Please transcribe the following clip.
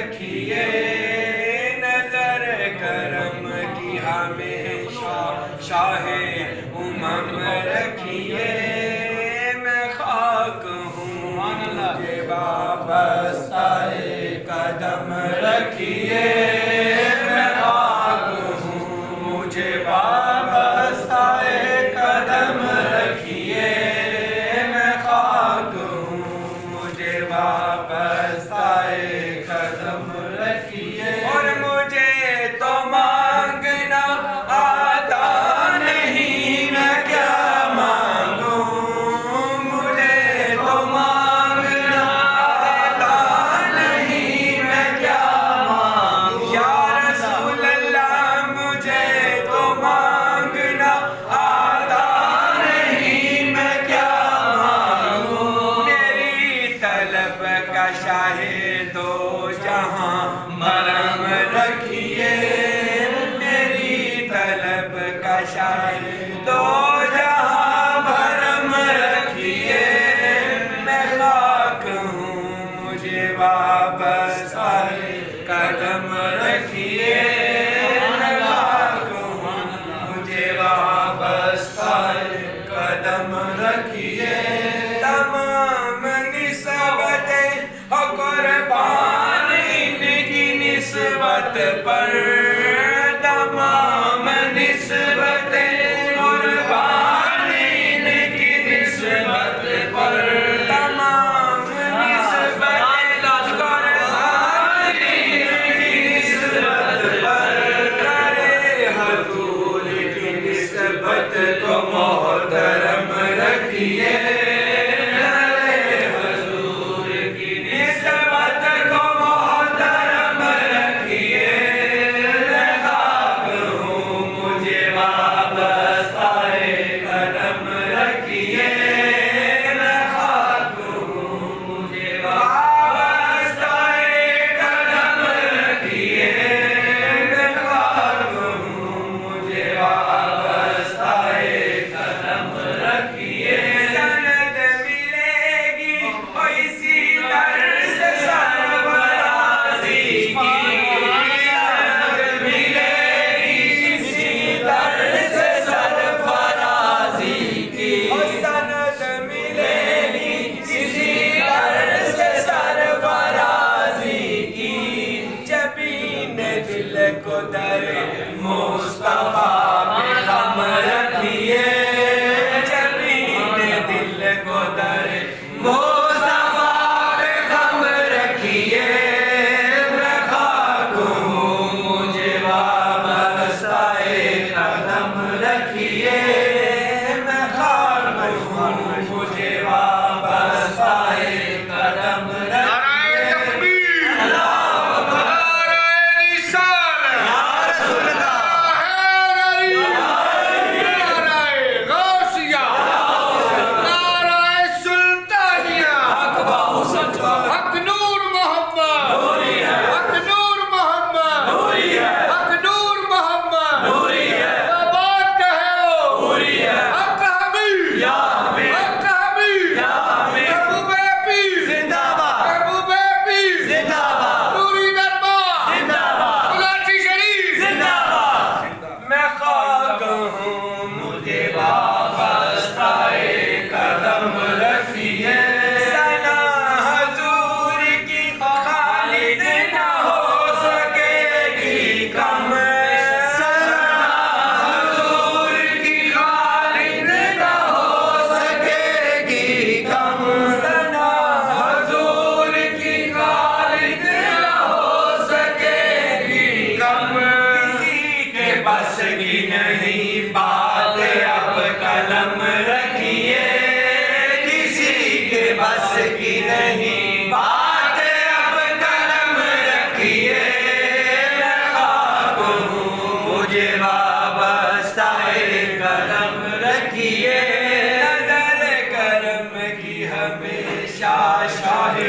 رکھیے نظر کرم کی ہمیشہ شاہ امم رکھیے میں خاک ہوں مجھے وابستہ قدم رکھیے میں خاک ہوں مجھے وابستہ قدم رکھیے میں خاک ہوں مجھے وابستہ قدم رکھیے اور مجھے تو مانگنا آتا نہیں میں کیا مانگوں مجھے تو مانگنا آتا نہیں میں کیا مانگوں یا رسول اللہ مجھے تو مانگنا آتا نہیں میں کیا مانگوں میری طلب کا شاہ دو جہاں مرم رکھیے میری طلب کا شاہ دو جہاں بھرم رکھیے میں خاک ہوں مجھے وابستہ قدم رکھیے میں خاک ہوں مجھے وابستہ قدم رکھیے تمام نسبتیں قربان ان کی نسبت پر تمام نسبتیں قربان ان کی نسبت پر تمام نسبتیں قربان ان کی نسبت پر کرے حضور کی نسبت کو محترم رکھیے کو در مصطفیٰ پہ خم رکھیے جبین دل کو در مصطفیٰ پہ خم رکھیے میں خاک ہوں مجھے وابستہ قدم رکھیے میں خاک ہوں مجھے وابستہ قدم رکھیے بس کی نہیں بات اب قلم رکھیے کسی کے بس کی نہیں بات اب قلم رکھیے میں خاک ہوں مجھے وابستہ قدم رکھیے نظر کرم کی ہمیشہ شاہ